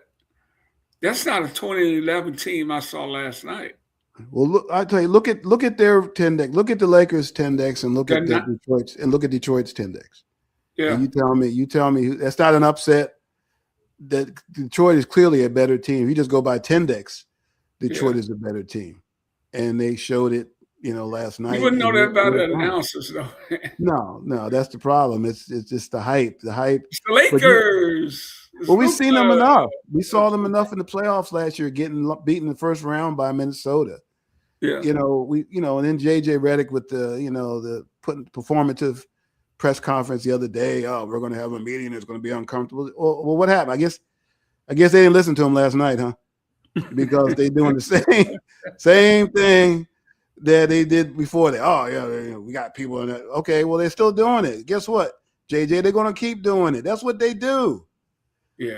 Speaker 2: that's not a 20-11 team I saw last night.
Speaker 3: Well, look, I tell you, look at their Tendex. Look at the Lakers Tendex, and look at Detroit's Tendex. Yeah. And you tell me that's not an upset. That Detroit is clearly a better team. If you just go by Tendex, Detroit is a better team, and they showed it. Last night.
Speaker 2: You wouldn't know that about the announcers, though.
Speaker 3: No, that's the problem. It's just the hype. The hype.
Speaker 2: It's the Lakers.
Speaker 3: Well, we've seen them enough. We saw them enough in the playoffs last year, getting beaten in the first round by Minnesota.
Speaker 2: Yeah.
Speaker 3: And then JJ Redick with the performative press conference the other day. Oh, we're going to have a meeting. It's going to be uncomfortable. Well, what happened? I guess they didn't listen to him last night, huh? Because they doing the same thing that they did before that. Oh, yeah, we got people in that. Okay, well, they're still doing it. Guess what, JJ? They're going to keep doing it. That's what they do.
Speaker 2: Yeah.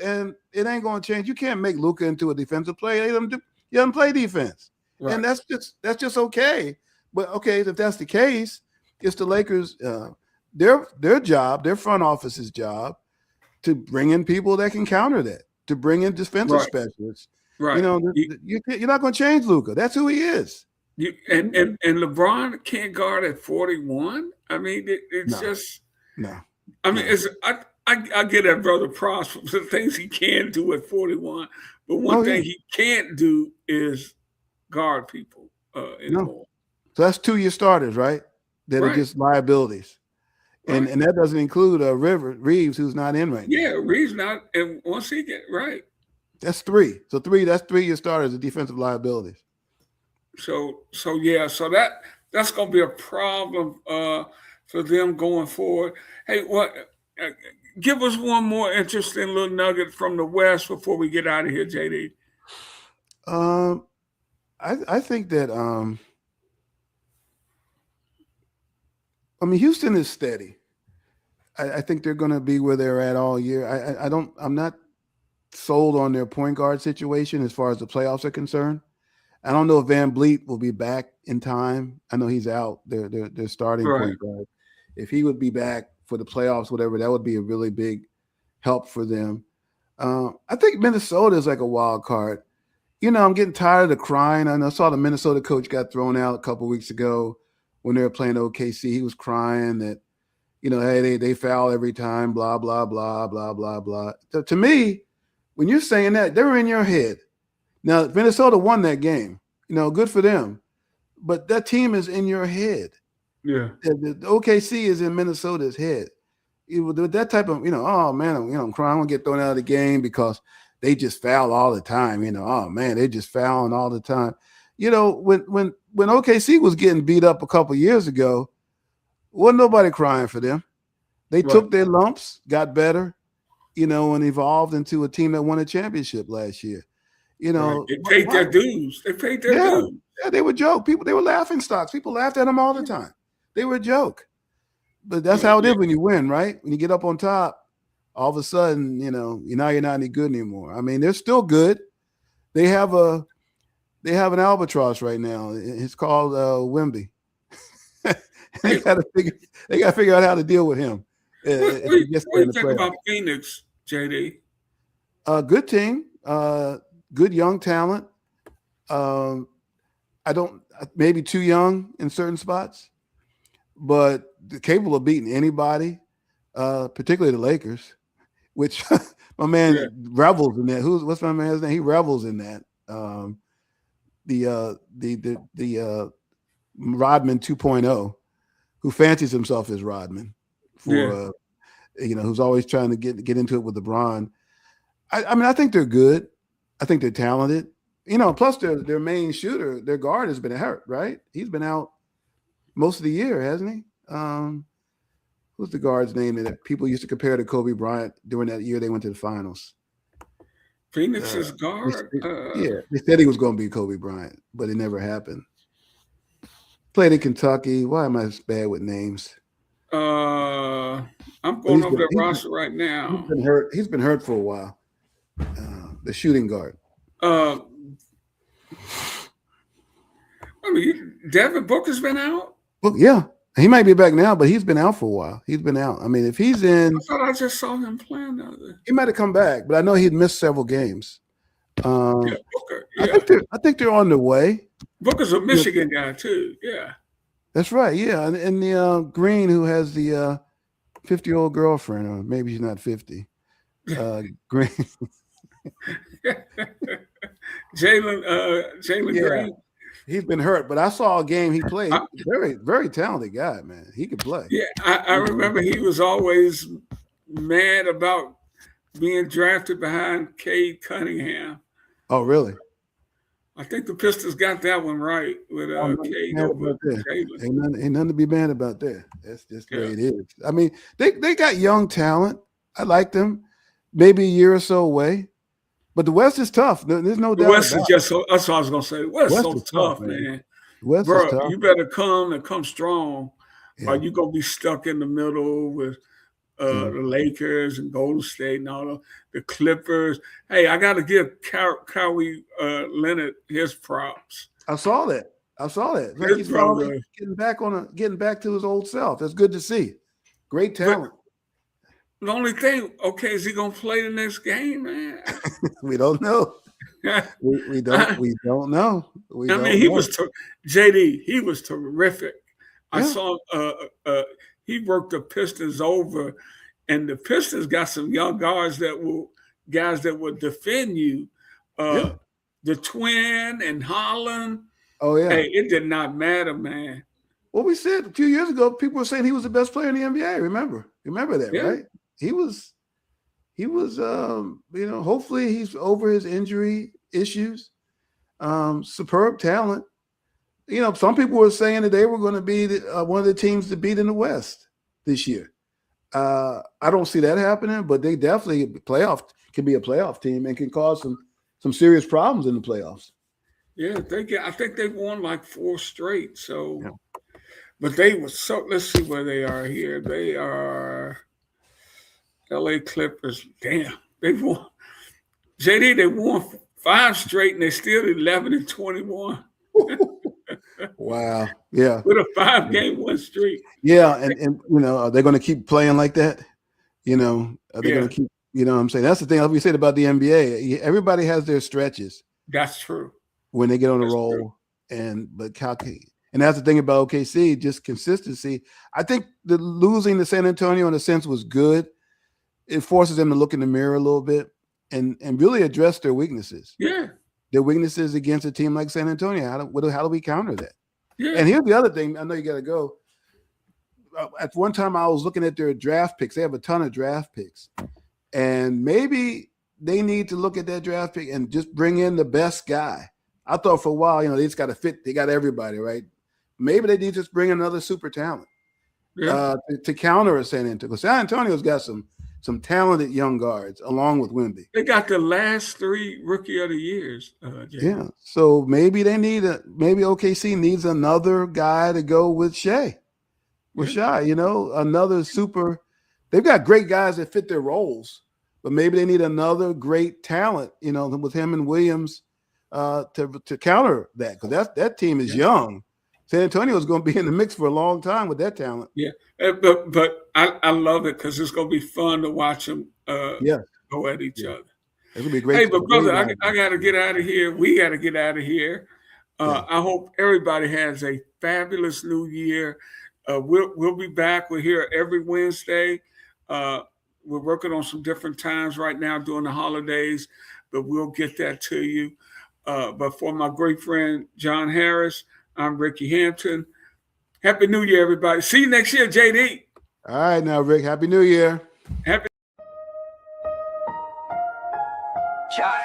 Speaker 3: And it ain't going to change. You can't make Luka into a defensive player. He doesn't play defense. Right. And that's just okay. But, okay, if that's the case, it's the Lakers, their job, their front office's job, to bring in people that can counter that, to bring in defensive specialists.
Speaker 2: Right.
Speaker 3: You're not going to change Luka. That's who he is.
Speaker 2: And LeBron can't guard at 41. I mean, it's just no. I mean, I get that brother props for the things he can do at 41, but one thing he can't do is guard people anymore.
Speaker 3: So that's 2-year starters, right? That are just liabilities, and that doesn't include Reeves, who's not in right now.
Speaker 2: Yeah, Reeves not, and once he get right,
Speaker 3: that's 3. So that's 3-year starters of defensive liabilities.
Speaker 2: So that's going to be a problem for them going forward. Hey, give us one more interesting little nugget from the West before we get out of here, JD.
Speaker 3: I think that Houston is steady. I think they're going to be where they're at all year. I'm not sold on their point guard situation as far as the playoffs are concerned. I don't know if Van Vliet will be back in time. I know he's out. They're starting point guard. If he would be back for the playoffs, whatever, that would be a really big help for them. I think Minnesota is like a wild card. I'm getting tired of the crying. I saw the Minnesota coach got thrown out a couple of weeks ago when they were playing OKC. He was crying that, hey, they foul every time, blah, blah, blah, blah, blah, blah. To me, when you're saying that, they're in your head. Now, Minnesota won that game. Good for them. But that team is in your head.
Speaker 2: Yeah.
Speaker 3: The OKC is in Minnesota's head. With that type of, oh, man, I'm crying. I'm going to get thrown out of the game because they just foul all the time. Oh, man, they just fouling all the time. When OKC was getting beat up a couple years ago, wasn't nobody crying for them. They took their lumps, got better, and evolved into a team that won a championship last year.
Speaker 2: They paid their dues. They paid their dues.
Speaker 3: Yeah, they were joke. People, they were laughing stocks. People laughed at them all the time. They were a joke. But that's how it is when you win, right? When you get up on top, all of a sudden, you're not any good anymore. I mean, they're still good. They have an albatross right now. It's called Wemby. They got to figure out how to deal with him.
Speaker 2: What do you think about Phoenix, JD?
Speaker 3: Good team, good young talent. Maybe too young in certain spots, but capable of beating anybody, particularly the Lakers, which my man revels in that. What's my man's name? He revels in that. The Rodman 2.0, who fancies himself as Rodman, who's always trying to get into it with LeBron. I mean, I think they're good. I think they're talented. Plus their main shooter, their guard has been hurt, right? He's been out most of the year, hasn't he? Who's the guard's name that people used to compare to Kobe Bryant during that year they went to the finals?
Speaker 2: Phoenix's guard?
Speaker 3: They said he was going to be Kobe Bryant, but it never happened. Played in Kentucky. Why am I bad with names?
Speaker 2: I'm going over the roster right now.
Speaker 3: He's been hurt for a while. The shooting guard.
Speaker 2: Devin Booker's been out?
Speaker 3: Well, yeah. He might be back now, but he's been out for a while. He's been out. I mean, if he's in...
Speaker 2: I thought I just saw him playing the other day.
Speaker 3: He might have come back, but I know he'd missed several games.
Speaker 2: Booker. Yeah.
Speaker 3: I think they're on the way.
Speaker 2: Booker's a Michigan guy, too. Yeah.
Speaker 3: That's right, yeah. And the Green, who has the 50-year-old girlfriend, or maybe she's not 50. Green.
Speaker 2: Jalen Green.
Speaker 3: He's been hurt, but I saw a game he played. Very, very talented guy, man. He could play.
Speaker 2: Yeah, I remember he was always mad about being drafted behind Cade Cunningham.
Speaker 3: Oh, really?
Speaker 2: I think the Pistons got that one right with Cade over Jalen.
Speaker 3: Ain't nothing to be mad about that. That's just the way it is. I mean, they got young talent. I like them. Maybe a year or so away. But the West is tough. There's no doubt.
Speaker 2: The West is just so. That's what I was gonna say. The West is so tough, man.
Speaker 3: West is tough.
Speaker 2: You better come strong, or you gonna be stuck in the middle with the Lakers and Golden State and all the Clippers. Hey, I got to give Kawhi Leonard his props.
Speaker 3: I saw that. Like he's probably getting back to his old self. That's good to see. Great talent.
Speaker 2: But the only thing, is he gonna play the next game, man?
Speaker 3: We don't know. we don't know.
Speaker 2: He was JD. He was terrific. Yeah. I saw he worked the Pistons over, and the Pistons got some young guys that will defend you. The Twin and Holland. Oh yeah. Hey, it did not matter, man.
Speaker 3: Well, we said a few years ago, people were saying he was the best player in the NBA. Remember that, right? He was, hopefully he's over his injury issues. Superb talent. Some people were saying that they were going to be one of the teams to beat in the West this year. I don't see that happening, but they definitely can be a playoff team and can cause some serious problems in the playoffs.
Speaker 2: Yeah, I think they won like 4 straight. So, but they were let's see where they are here. They are LA Clippers. Damn, they won. JD, they won 5 straight, and they still 11-21.
Speaker 3: Wow. Yeah.
Speaker 2: With a 5-game win streak.
Speaker 3: Yeah, and are they going to keep playing like that? Are they going to keep? What I'm saying, that's the thing we said about the NBA. Everybody has their stretches.
Speaker 2: That's true.
Speaker 3: When they get on a roll, and that's the thing about OKC, just consistency. I think the losing to San Antonio in a sense was good. It forces them to look in the mirror a little bit and really address their weaknesses.
Speaker 2: Yeah.
Speaker 3: Their weaknesses against a team like San Antonio. How do we counter that?
Speaker 2: Yeah.
Speaker 3: And here's the other thing. I know you got to go. At one time, I was looking at their draft picks. They have a ton of draft picks. And maybe they need to look at that draft pick and just bring in the best guy. I thought for a while, they just got to fit. They got everybody, right? Maybe they need to just bring another super talent to counter a San Antonio. Because San Antonio's got some some talented young guards along with Wemby.
Speaker 2: They got the last 3 Rookie of the Years.
Speaker 3: Yeah. So maybe maybe OKC needs another guy to go with Shai. You know, another super. They've got great guys that fit their roles, but maybe they need another great talent, you know, with him and Williams to counter that, because that team is young. San Antonio is going to be in the mix for a long time with that talent.
Speaker 2: Yeah, but I love it because it's going to be fun to watch them go at each other.
Speaker 3: It's going to be great.
Speaker 2: Hey, but brother, I got to get out of here. We got to get out of here. I hope everybody has a fabulous new year. We'll be back. We're here every Wednesday. We're working on some different times right now during the holidays, but we'll get that to you. But for my great friend John Harris, I'm Ricky Hampton. Happy New Year, everybody. See you next year, JD.
Speaker 3: All right, now, Rick. Happy New Year.
Speaker 2: Happy.
Speaker 4: Chai.